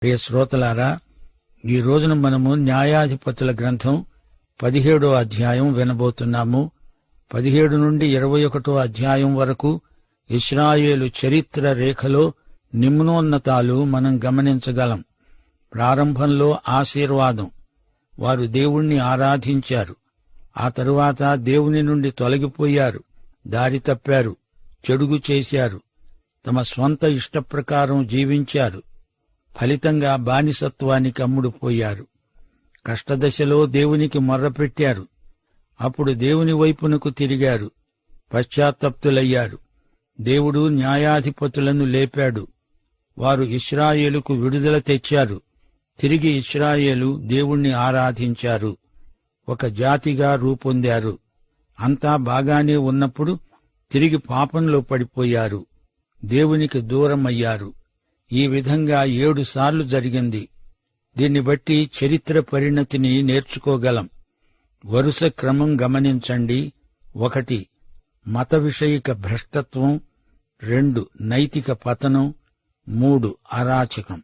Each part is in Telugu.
ప్రియ శ్రోతలారా, ఈ రోజున మనము న్యాయాధిపతుల గ్రంథం 17వ అధ్యాయం వినబోతున్నాము. 17 నుండి 21వ అధ్యాయం వరకు ఇశ్రాయేలు చరిత్ర రేఖలో నిమ్నోన్నతాలు మనం గమనించగలం. ప్రారంభంలో ఆశీర్వాదం. వారు దేవుణ్ణి ఆరాధించారు. ఆ తరువాత దేవుని నుండి తొలగిపోయారు, దారి తప్పారు, చెడుగు చేశారు, తమ స్వంత ఇష్టప్రకారం జీవించారు. ఫలితంగా బానిసత్వానికి అమ్ముడుపోయారు. కష్టదశలో దేవునికి మొర్రపెట్టారు. అప్పుడు దేవుని వైపునకు తిరిగారు, పశ్చాత్తప్తులయ్యారు. దేవుడు న్యాయాధిపతులను లేపాడు. వారు ఇశ్రాయేలుకు విడుదల తెచ్చారు. తిరిగి ఇశ్రాయేలు దేవుణ్ణి ఆరాధించారు. ఒక జాతిగా రూపొందారు. అంతా బాగానే ఉన్నప్పుడు తిరిగి పాపంలో పడిపోయారు, దేవునికి దూరమయ్యారు. ఈ విధంగా 7 సార్లు జరిగింది. దీన్ని బట్టి చరిత్ర పరిణతిని నేర్చుకోగలం. వరుస క్రమం గమనించండి. 1 మత విషయిక భ్రష్టత్వం, 2 నైతిక పతనం, 3 అరాచకం.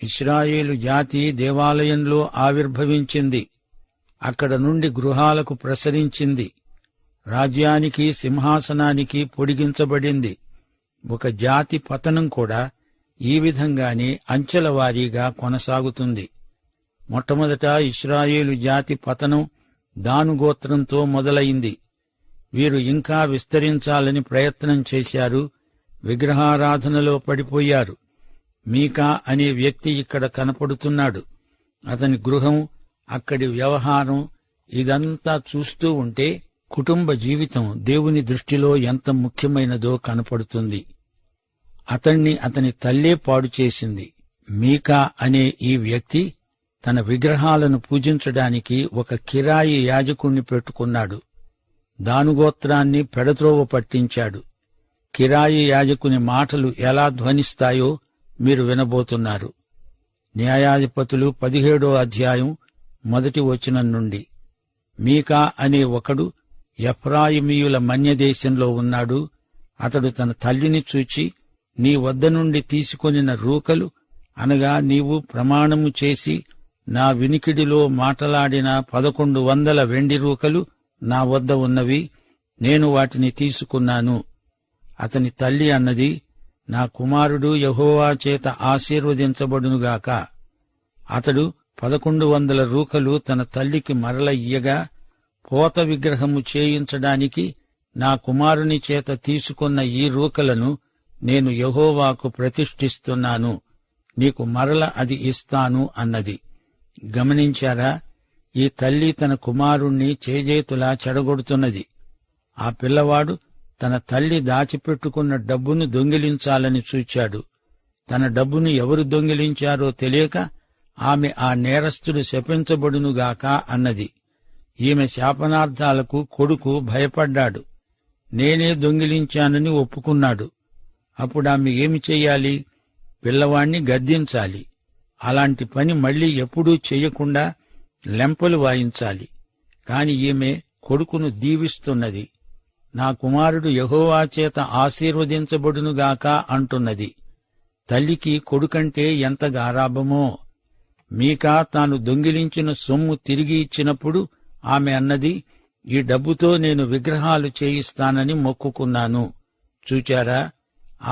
ఇశ్రాయేలు జాతి దేవాలయంలో ఆవిర్భవించింది. అక్కడ నుండి గృహాలకు ప్రసరించింది. రాజ్యానికి, సింహాసనానికి పొడిగించబడింది. ఒక జాతి పతనం కూడా ఈ విధంగానే అంచెలవారీగా కొనసాగుతుంది. మొట్టమొదట ఇశ్రాయేలు జాతి పతనం దాను గోత్రంతో మొదలైంది. వీరు ఇంకా విస్తరించాలని ప్రయత్నం చేశారు. విగ్రహారాధనలో పడిపోయారు. మీకా అనే వ్యక్తి ఇక్కడ కనపడుతున్నాడు. అతని గృహం, అక్కడి వ్యవహారం ఇదంతా చూస్తూ ఉంటే కుటుంబ జీవితం దేవుని దృష్టిలో ఎంత ముఖ్యమైనదో కనపడుతుంది. అతణ్ణి అతని తల్లే పాడు చేసింది. మీకా అనే ఈ వ్యక్తి తన విగ్రహాలను పూజించడానికి ఒక కిరాయి యాజకుణ్ణి పెట్టుకున్నాడు. దానుగోత్రాన్ని పెడత్రోవ పట్టించాడు. కిరాయి యాజకుని మాటలు ఎలా ధ్వనిస్తాయో మీరు వినబోతున్నారు. న్యాయాధిపతులు 17వ అధ్యాయం 1వ వచనం నుండి. మీకా అనే ఒకడు ఎఫ్రాయిమీయుల మన్యదేశంలో ఉన్నాడు. అతడు తన తల్లిని చూచి, నీ వద్ద నుండి తీసుకొనిన రూకలు, అనగా నీవు ప్రమాణము చేసి నా వినికిడిలో మాటలాడిన 1100 వెండి రూకలు నా వద్ద ఉన్నవి. నేను వాటిని తీసుకున్నాను. అతని తల్లి అన్నది, నా కుమారుడు యెహోవా చేత ఆశీర్వదించబడునుగాక. అతడు 1100 రూకలు తన తల్లికి మరల ఇయ్యగా, పోత విగ్రహము చేయించడానికి నా కుమారుని చేత తీసుకున్న ఈ రూకలను నేను యెహోవాకు ప్రతిష్ఠిస్తున్నాను. నీకు మరల అది ఇస్తాను అన్నది. గమనించారా? ఈ తల్లి తన కుమారుణ్ణి చేజేతులా చెడగొడుతున్నది. ఆ పిల్లవాడు తన తల్లి దాచిపెట్టుకున్న డబ్బును దొంగిలించాలని చూచాడు. తన డబ్బును ఎవరు దొంగిలించారో తెలియక ఆమె ఆ నేరస్తుడు శపించబడునుగాక అన్నది. ఈమె శాపనార్థాలకు కొడుకు భయపడ్డాడు. నేనే దొంగిలించానని ఒప్పుకున్నాడు. అప్పుడామె ఏమి చెయ్యాలి? పిల్లవాణ్ణి గద్దించాలి. అలాంటి పని మళ్లీ ఎప్పుడూ చెయ్యకుండా లెంపలు వాయించాలి. కాని ఈమె కొడుకును దీవిస్తున్నది. నా కుమారుడు యెహోవా చేత ఆశీర్వదించబడునుగాక అంటున్నది. తల్లికి కొడుకంటే ఎంత గారాబమో! మీకా తాను దొంగిలించిన సొమ్ము తిరిగి ఇచ్చినప్పుడు ఆమె అన్నది, ఈ డబ్బుతో నేను విగ్రహాలు చేయిస్తానని మొక్కుకున్నాను. చూచారా?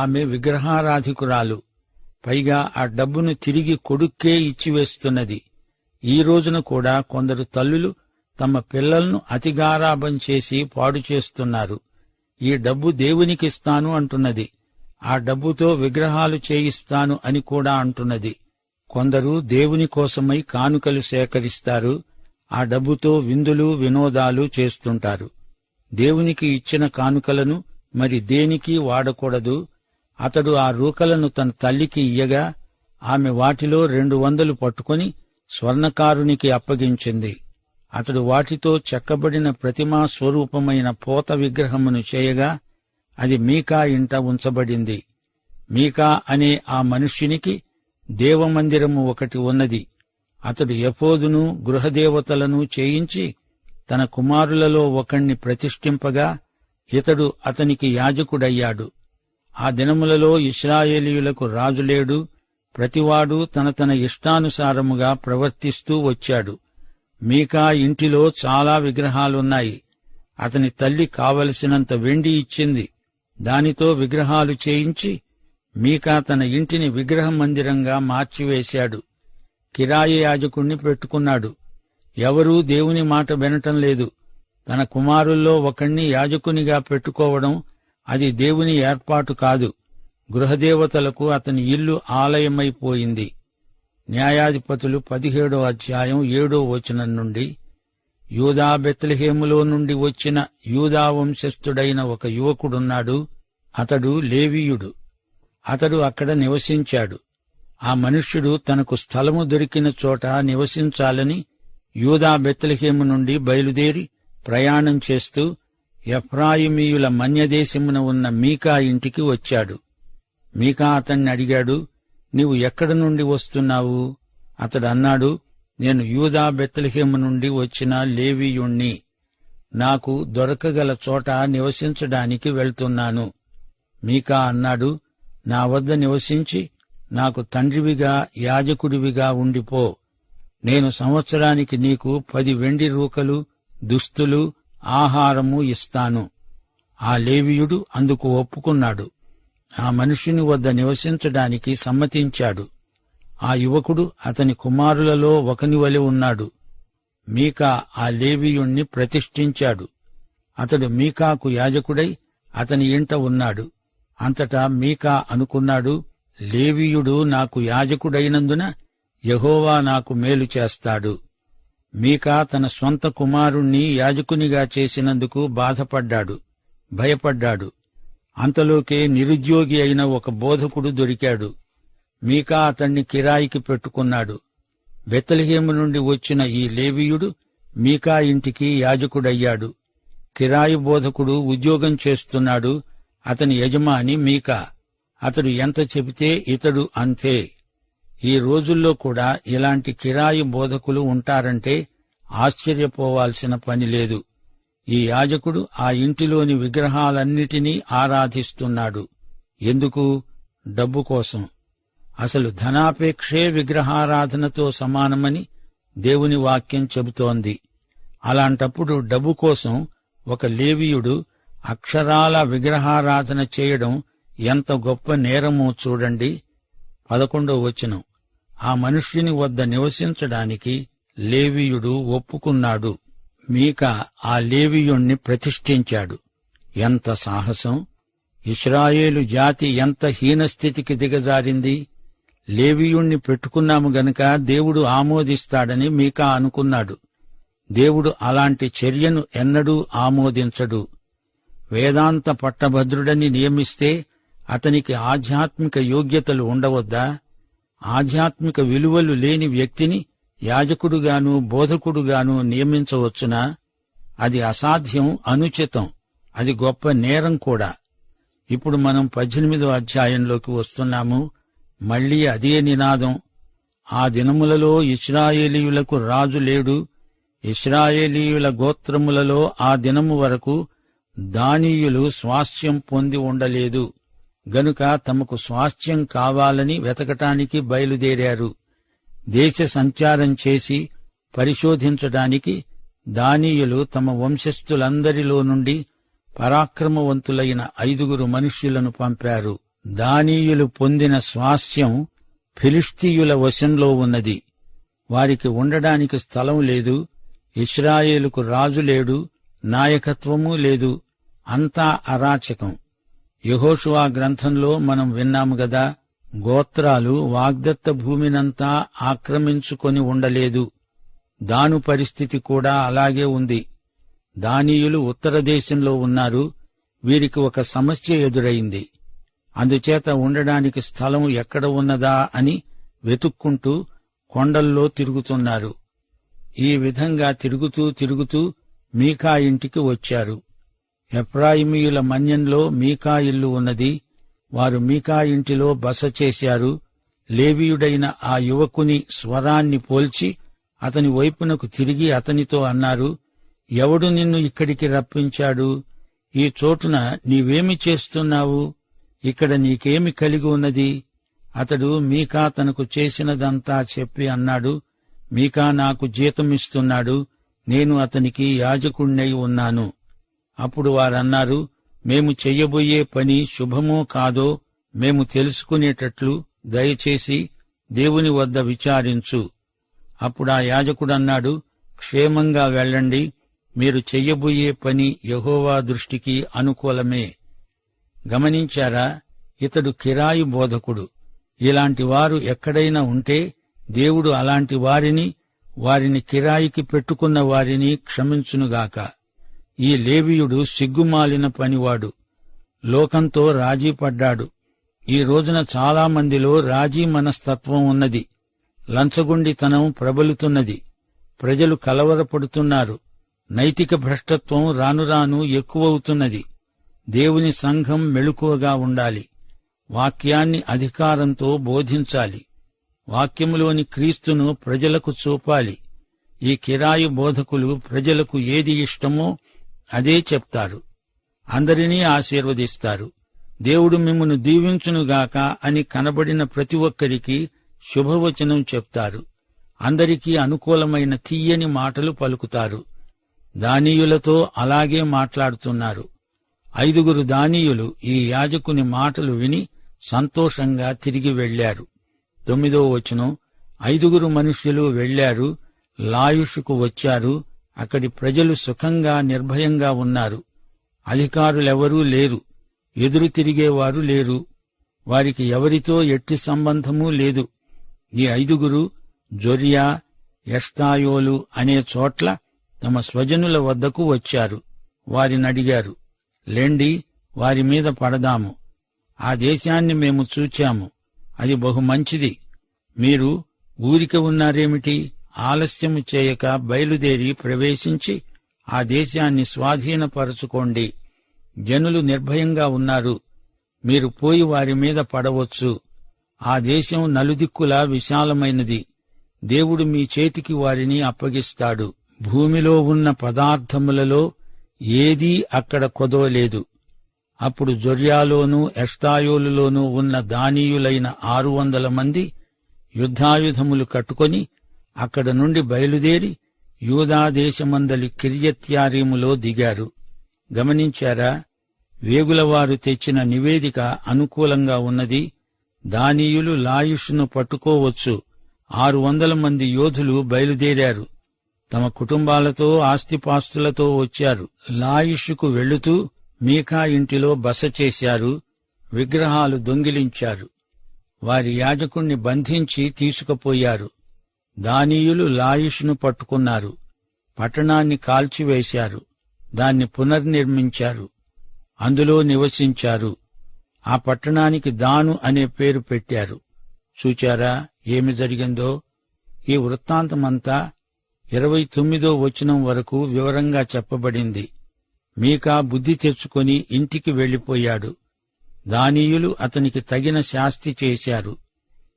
ఆమె విగ్రహారాధికురాలు. పైగా ఆ డబ్బును తిరిగి కొడుక్కే ఇచ్చివేస్తున్నది. ఈ రోజున కూడా కొందరు తల్లులు తమ పిల్లలను అతిగారాబం చేసి పాడు చేస్తున్నారు. ఈ డబ్బు దేవునికిస్తాను అంటున్నది. ఆ డబ్బుతో విగ్రహాలు చేయిస్తాను అని కూడా అంటున్నది. కొందరు దేవుని కోసమై కానుకలు సేకరిస్తారు. ఆ డబ్బుతో విందులు, వినోదాలు చేస్తుంటారు. దేవునికి ఇచ్చిన కానుకలను మరి దేనికి వాడకూడదు. అతడు ఆ రూకలను తన తల్లికి ఇయ్యగా ఆమె వాటిలో 200 పట్టుకుని స్వర్ణకారునికి అప్పగించింది. అతడు వాటితో చెక్కబడిన ప్రతిమా స్వరూపమైన పోత విగ్రహమును చేయగా అది మీకా ఇంట ఉంచబడింది. మీకా అనే ఆ మనుష్యునికి దేవమందిరము ఒకటి ఉన్నది. అతడు ఎఫోదును, గృహదేవతలను చేయించి తన కుమారులలో ఒకణ్ణి ప్రతిష్ఠింపగా ఇతడు అతనికి యాజకుడయ్యాడు. ఆ దినములలో ఇశ్రాయేలీయులకు రాజు లేడు, ప్రతివాడు తన తన ఇష్టానుసారముగా ప్రవర్తిస్తూ వచ్చాడు. మీకా ఇంటిలో చాలా విగ్రహాలున్నాయి. అతని తల్లి కావలసినంత వెండి ఇచ్చింది. దానితో విగ్రహాలు చేయించి మీకా తన ఇంటిని విగ్రహ మందిరంగా మార్చివేశాడు. కిరాయి యాజకుణ్ణి పెట్టుకున్నాడు. ఎవరూ దేవుని మాట వినటం లేదు. తన కుమారుల్లో ఒకణ్ణి యాజకునిగా పెట్టుకోవడం అది దేవుని ఏర్పాటు కాదు. గృహదేవతలకు అతని ఇల్లు ఆలయమైపోయింది. న్యాయాధిపతులు 17వ అధ్యాయం 7వ వచనం నుండి, యూదా బెత్లెహేములో నుండి వచ్చిన యూదా వంశస్థుడైన ఒక యువకుడున్నాడు. అతడు లేవీయుడు. అతడు అక్కడ నివసించాడు. ఆ మనుష్యుడు తనకు స్థలము దొరికిన చోట నివసించాలని యూదా బెత్లెహేము నుండి బయలుదేరి ప్రయాణం చేస్తూ ఎఫ్రాయిమీయుల మన్యదేశమున ఉన్న మీకా ఇంటికి వచ్చాడు. మీకా అతన్ని అడిగాడు, నీవు ఎక్కడి నుండి వస్తున్నావు? అతడు అన్నాడు, నేను యూదా బెత్లెహేము నుండి వచ్చిన లేవీయుణ్ణి. నాకు దొరకగల చోట నివసించడానికి వెళ్తున్నాను. మీకా అన్నాడు, నా వద్ద నివసించి నాకు తండ్రివిగా యాజకుడివిగా ఉండిపో. నేను సంవత్సరానికి నీకు 10 వెండి రూకలు, దుస్తులు, ఆహారము ఇస్తాను. ఆ లేవీయుడు అందుకు ఒప్పుకున్నాడు. ఆ మనుష్యుని వద్ద నివసించడానికి సమ్మతించాడు. ఆ యువకుడు అతని కుమారులలో ఒకని వలె ఉన్నాడు. మీకా ఆ లేవీయుణ్ణి ప్రతిష్ఠించాడు. అతడు మీకాకు యాజకుడై అతని ఇంట ఉన్నాడు. అంతటా మీకా అనుకున్నాడు, లేవీయుడు నాకు యాజకుడైనందున యెహోవా నాకు మేలు చేస్తాడు. మీకా తన స్వంత కుమారుణ్ణి యాజకునిగా చేసినందుకు బాధపడ్డాడు, భయపడ్డాడు. అంతలోకే నిరుద్యోగి అయిన ఒక బోధకుడు దొరికాడు. మీకా అతణ్ణి కిరాయికి పెట్టుకున్నాడు. బెత్లెహేము నుండి వచ్చిన ఈ లేవీయుడు మీకా ఇంటికి యాజకుడయ్యాడు. కిరాయి బోధకుడు ఉద్యోగం చేస్తున్నాడు. అతని యజమాని మీకా. అతడు ఎంత చెబితే ఇతడు అంతే. ఈ రోజుల్లో కూడా ఇలాంటి కిరాయి బోధకులు ఉంటారంటే ఆశ్చర్యపోవాల్సిన పని లేదు. ఈ యాజకుడు ఆ ఇంటిలోని విగ్రహాలన్నిటినీ ఆరాధిస్తున్నాడు. ఎందుకు? డబ్బు కోసం. అసలు ధనాపేక్షే విగ్రహారాధనతో సమానమని దేవుని వాక్యం చెబుతోంది. అలాంటప్పుడు డబ్బు కోసం ఒక లేవీయుడు అక్షరాల విగ్రహారాధన చేయడం ఎంత గొప్ప నేరమో చూడండి. 11వ వచనం, ఆ మనుష్యుని వద్ద నివసించడానికి లేవీయుడు ఒప్పుకున్నాడు. మీకా ఆ లేవీయుణ్ణి ప్రతిష్ఠించాడు. ఎంత సాహసం! ఇశ్రాయేలు జాతి ఎంత హీనస్థితికి దిగజారింది. లేవీయుణ్ణి పెట్టుకున్నాము గనుక దేవుడు ఆమోదిస్తాడని మీకా అనుకున్నాడు. దేవుడు అలాంటి చర్యను ఎన్నడూ ఆమోదించడు. వేదాంత పట్టభద్రుడని నియమిస్తే అతనికి ఆధ్యాత్మిక యోగ్యతలు ఉండవద్దా? ఆధ్యాత్మిక విలువలు లేని వ్యక్తిని యాజకుడుగాను బోధకుడుగాను నియమించవచ్చునా? అది అసాధ్యం, అనుచితం. అది గొప్ప నేరం కూడా. ఇప్పుడు మనం 18వ అధ్యాయంలోకి వస్తున్నాము. మళ్లీ అదే నినాదం. ఆ దినములలో ఇశ్రాయేలీయులకు రాజు లేడు. ఇశ్రాయేలీయుల గోత్రములలో ఆ దినము వరకు దానీయులు స్వాస్థ్యం పొంది ఉండలేదు గనుక తమకు స్వాస్థ్యం కావాలని వెతకటానికి బయలుదేరారు. దేశ సంచారం చేసి పరిశోధించడానికి దానీయులు తమ వంశస్థులందరిలో నుండి పరాక్రమవంతులైన 5 మనుష్యులను పంపారు. దానీయులు పొందిన స్వాస్థ్యం ఫిలిష్తీయుల వశంలో ఉన్నది. వారికి ఉండడానికి స్థలం లేదు. ఇశ్రాయేలుకు రాజు లేడు, నాయకత్వమూ లేదు. అంతా అరాచకం. యెహోషువ గ్రంథంలో మనం విన్నాము గదా, గోత్రాలు వాగ్దత్త భూమినంతా ఆక్రమించుకొని ఉండలేదు. దాను పరిస్థితి కూడా అలాగే ఉంది. దానీయులు ఉత్తర దేశంలో ఉన్నారు. వీరికి ఒక సమస్య ఎదురైంది. అందుచేత ఉండడానికి స్థలం ఎక్కడ ఉన్నదా అని వెతుక్కుంటూ కొండల్లో తిరుగుతున్నారు. ఈ విధంగా తిరుగుతూ మీకా ఇంటికి వచ్చారు. ఎఫ్రాయిమీయుల మన్యంలో మీకా ఇల్లు ఉన్నది. వారు మీకా ఇంటిలో బస చేశారు. లేవీయుడైన ఆ యువకుని స్వరాన్ని పోల్చి అతని వైపునకు తిరిగి అతనితో అన్నారు, ఎవడు నిన్ను ఇక్కడికి రప్పించాడు? ఈ చోటున నీవేమి చేస్తున్నావు? ఇక్కడ నీకేమి కలిగి ఉన్నది? అతడు మీకా తనకు చేసినదంతా చెప్పి అన్నాడు, మీకా నాకు జీతమిస్తున్నాడు, నేను అతనికి యాజకుణ్ణై ఉన్నాను. అప్పుడు వారన్నారు, మేము చెయ్యబోయే పని శుభమో కాదో మేము తెలుసుకునేటట్లు దయచేసి దేవుని వద్ద విచారించు. అప్పుడా యాజకుడన్నాడు, క్షేమంగా వెళ్ళండి, మీరు చెయ్యబోయే పని యెహోవా దృష్టికి అనుకూలమే. గమనించారా, ఇతడు కిరాయి బోధకుడు. ఇలాంటి వారు ఎక్కడైనా ఉంటే దేవుడు అలాంటి వారిని కిరాయికి పెట్టుకున్న వారిని క్షమించునుగాక. ఈ లేవీయుడు సిగ్గుమాలిన పనివాడు, లోకంతో రాజీ పడ్డాడు. ఈ రోజున చాలామందిలో రాజీ మనస్తత్వం ఉన్నది. లంచగొండితనం ప్రబలుతున్నది. ప్రజలు కలవరపడుతున్నారు. నైతిక భ్రష్టత్వం రానురాను ఎక్కువవుతున్నది. దేవుని సంఘం మెళుకువగా ఉండాలి. వాక్యాన్ని అధికారంతో బోధించాలి. వాక్యములోని క్రీస్తును ప్రజలకు చూపాలి. ఈ కిరాయి బోధకులు ప్రజలకు ఏది ఇష్టమో అదే చెప్తారు, అందరినీ ఆశీర్వదిస్తారు. దేవుడు మిమ్మును దీవించునుగాక అని కనబడిన ప్రతి ఒక్కరికి శుభవచనం చెప్తారు. అందరికీ అనుకూలమైన తీయని మాటలు పలుకుతారు. దానీయులతో అలాగే మాట్లాడుతున్నారు. 5 దానీయులు ఈ యాజకుని మాటలు విని సంతోషంగా తిరిగి వెళ్లారు. 9వ వచనం, 5 మనుష్యులు వెళ్లారు, లాయుషుకు వచ్చారు. అక్కడి ప్రజలు సుఖంగా నిర్భయంగా ఉన్నారు. అధికారులెవరూ లేరు, ఎదురు తిరిగేవారు లేరు. వారికి ఎవరితో ఎట్టి సంబంధమూ లేదు. ఈ 5 జొర్యా, ఎష్తాయోలు అనే చోట్ల తమ స్వజనుల వద్దకు వచ్చారు. వారినడిగారు, లెండి, వారి మీద పడదాము. ఆ దేశాన్ని మేము చూచాము, అది బహు మంచిది. మీరు ఊరిక ఉన్నారేమిటి? ఆలస్యము చేయక బయలుదేరి ప్రవేశించి ఆ దేశాన్ని స్వాధీనపరచుకోండి. జనులు నిర్భయంగా ఉన్నారు, మీరు పోయి వారి మీద పడవచ్చు. ఆ దేశం నలుదిక్కులా విశాలమైనది. దేవుడు మీ చేతికి వారిని అప్పగిస్తాడు. భూమిలో ఉన్న పదార్థములలో ఏదీ అక్కడ కొదవలేదు. అప్పుడు జొర్యాలోనూ ఎష్తాయోలులోనూ ఉన్న దానీయులైన 600 మంది యుద్ధాయుధములు కట్టుకొని అక్కడ నుండి బయలుదేరి యూదాదేశమందలి కిర్యత్యారీములో దిగారు. గమనించారా, వేగులవారు తెచ్చిన నివేదిక అనుకూలంగా ఉన్నది. దానీయులు లాయుషును పట్టుకోవచ్చు. 600 మంది యోధులు బయలుదేరారు. తమ కుటుంబాలతో ఆస్తిపాస్తులతో వచ్చారు. లాయిషుకు వెళుతూ మీకా ఇంటిలో బస చేశారు. విగ్రహాలు దొంగిలించారు. వారి యాజకుణ్ణి బంధించి తీసుకుపోయారు. దానీయులు లాయిషును పట్టుకున్నారు. పట్టణాన్ని కాల్చివేశారు. దాన్ని పునర్నిర్మించారు. అందులో నివసించారు. ఆ పట్టణానికి దాను అనే పేరు పెట్టారు. చూచారా ఏమి జరిగిందో? ఈ వృత్తాంతమంతా 29వ వచనం వరకు వివరంగా చెప్పబడింది. మీకా బుద్ధి తెచ్చుకొని ఇంటికి వెళ్లిపోయాడు. దానీయులు అతనికి తగిన శాస్తి చేశారు.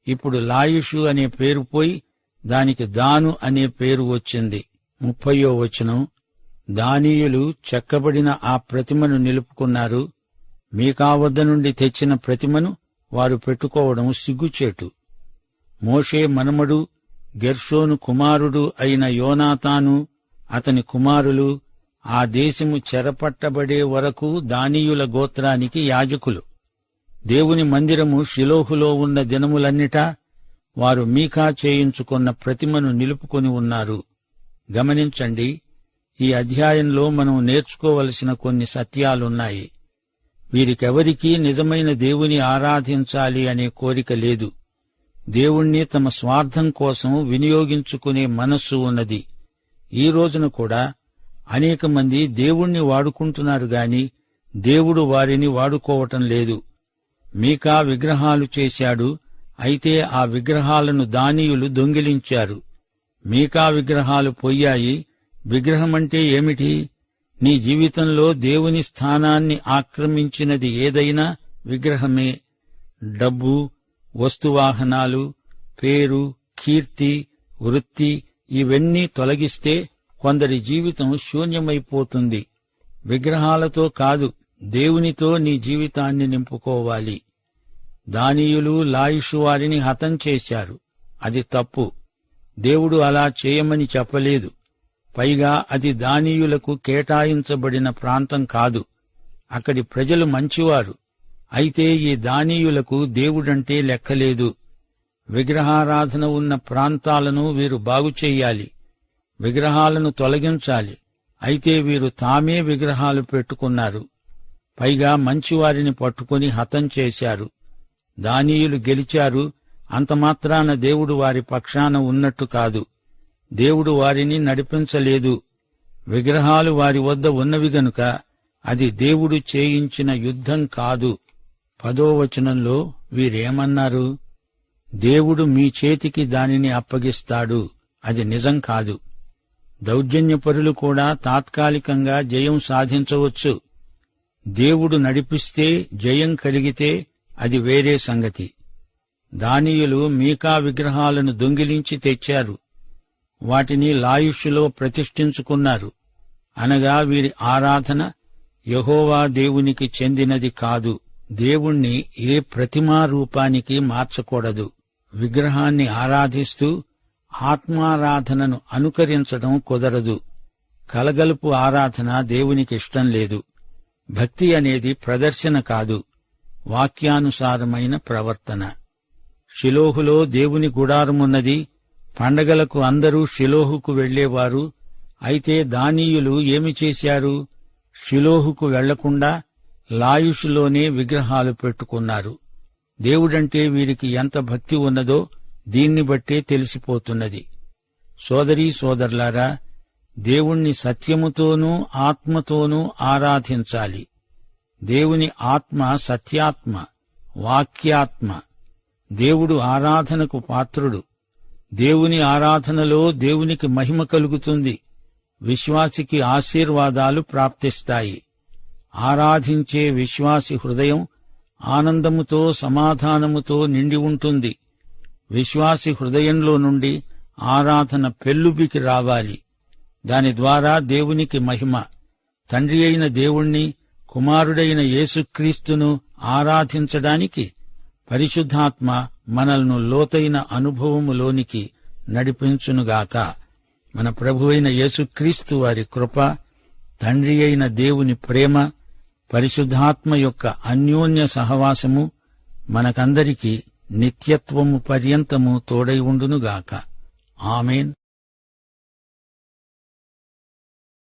ఇప్పుడు లాయిషు అనే పేరు పోయి దానికి దాను అనే పేరు వచ్చింది. 30వ వచనం, దానీయులు చెక్కబడిన ఆ ప్రతిమను నిలుపుకున్నారు. మీకా వద్ద నుండి తెచ్చిన ప్రతిమను వారు పెట్టుకోవడం సిగ్గుచేటు. మోషే మనుమడు గెర్షోను కుమారుడు అయిన యోనాతాను, అతని కుమారులు ఆ దేశము చెరపట్టబడే వరకు దానీయుల గోత్రానికి యాజకులు. దేవుని మందిరము షిలోహులో ఉన్న దినములన్నిటా వారు మీకా చేయించుకున్న ప్రతిమను నిలుపుకొని ఉన్నారు. గమనించండి, ఈ అధ్యాయంలో మనం నేర్చుకోవలసిన కొన్ని సత్యాలున్నాయి. వీరికెవరికీ నిజమైన దేవుని ఆరాధించాలి అనే కోరిక లేదు. దేవుణ్ణి తమ స్వార్థం కోసం వినియోగించుకునే మనస్సు ఉన్నది. ఈ రోజున కూడా అనేక మంది దేవుణ్ణి వాడుకుంటున్నారు గాని దేవుడు వారిని వాడుకోవటం లేదు. మీకా విగ్రహాలు చేశాడు, అయితే ఆ విగ్రహాలను దానీయులు దొంగిలించారు. మీకా విగ్రహాలు పోయాయి. విగ్రహమంటే ఏమిటి? నీ జీవితంలో దేవుని స్థానాన్ని ఆక్రమించినది ఏదైనా విగ్రహమే. డబ్బు, వస్తువాహనాలు, పేరు, కీర్తి, వృత్తి ఇవన్నీ తొలగిస్తే కొందరి జీవితం శూన్యమైపోతుంది. విగ్రహాలతో కాదు, దేవునితో నీ జీవితాన్ని నింపుకోవాలి. దానీయులు లాయిషు వారిని హతం చేశారు. అది తప్పు. దేవుడు అలా చేయమని చెప్పలేదు. పైగా అది దానీయులకు కేటాయించబడిన ప్రాంతం కాదు. అక్కడి ప్రజలు మంచివారు. అయితే ఈ దానీయులకు దేవుడంటే లెక్కలేదు. విగ్రహారాధన ఉన్న ప్రాంతాలను వీరు బాగుచెయ్యాలి. విగ్రహాలను తొలగించాలి. అయితే వీరు తామే విగ్రహాలు పెట్టుకున్నారు. పైగా మంచివారిని పట్టుకుని హతం చేశారు. దానీయులు గెలిచారు. అంతమాత్రాన దేవుడు వారి పక్షాన ఉన్నట్టు కాదు. దేవుడు వారిని నడిపించలేదు. విగ్రహాలు వారి వద్ద ఉన్నవి గనుక అది దేవుడు చేయించిన యుద్ధం కాదు. 10వ వచనంలో వీరేమన్నారు? దేవుడు మీ చేతికి దానిని అప్పగిస్తాడు. అది నిజం కాదు. దౌర్జన్యపరులు కూడా తాత్కాలికంగా జయం సాధించవచ్చు. దేవుడు నడిపిస్తే జయం కలిగితే అది వేరే సంగతి. దానీయులు మీకా విగ్రహాలను దొంగిలించి తెచ్చారు. వాటిని లాయిషులో ప్రతిష్ఠించుకున్నారు. అనగా వీరి ఆరాధన యెహోవా దేవునికి చెందినది కాదు. దేవుణ్ణి ఏ ప్రతిమా రూపానికి మార్చకూడదు. విగ్రహాన్ని ఆరాధిస్తూ ఆత్మారాధనను అనుకరించడం కుదరదు. కలగలుపు ఆరాధన దేవునికిష్టం లేదు. భక్తి అనేది ప్రదర్శన కాదు, వాక్యానుసారమైన ప్రవర్తన. షిలోహులో దేవుని గుడారమున్నది. పండగలకు అందరూ షిలోహుకు వెళ్లేవారు. అయితే దానీయులు ఏమి చేశారు? షిలోహుకు వెళ్లకుండా లాయిషులోనే విగ్రహాలు పెట్టుకున్నారు. దేవుడంటే వీరికి ఎంత భక్తి ఉన్నదో దీన్ని బట్టే తెలిసిపోతున్నది. సోదరీ సోదరులారా, దేవుణ్ణి సత్యముతోనూ ఆత్మతోనూ ఆరాధించాలి. దేవుని ఆత్మ సత్యాత్మ, వాక్యాత్మ. దేవుడు ఆరాధనకు పాత్రుడు. దేవుని ఆరాధనలో దేవునికి మహిమ కలుగుతుంది. విశ్వాసికి ఆశీర్వాదాలు ప్రాప్తిస్తాయి. ఆరాధించే విశ్వాసి హృదయం ఆనందముతో సమాధానముతో నిండి ఉంటుంది. విశ్వాసి హృదయంలో నుండి ఆరాధన పెల్లుబికి రావాలి. దాని ద్వారా దేవునికి మహిమ. తండ్రి అయిన దేవుణ్ణి, కుమారుడైన యేసుక్రీస్తును ఆరాధించడానికి పరిశుద్ధాత్మ మనల్ని లోతైన అనుభవములోనికి నడిపించునుగాక. మన ప్రభువైన యేసుక్రీస్తు వారి కృప, తండ్రి అయిన దేవుని ప్రేమ, పరిశుద్ధాత్మ యొక్క అన్యోన్య సహవాసము మనకందరికీ నిత్యత్వము పర్యంతము తోడై ఉండునుగాక. ఆమేన్.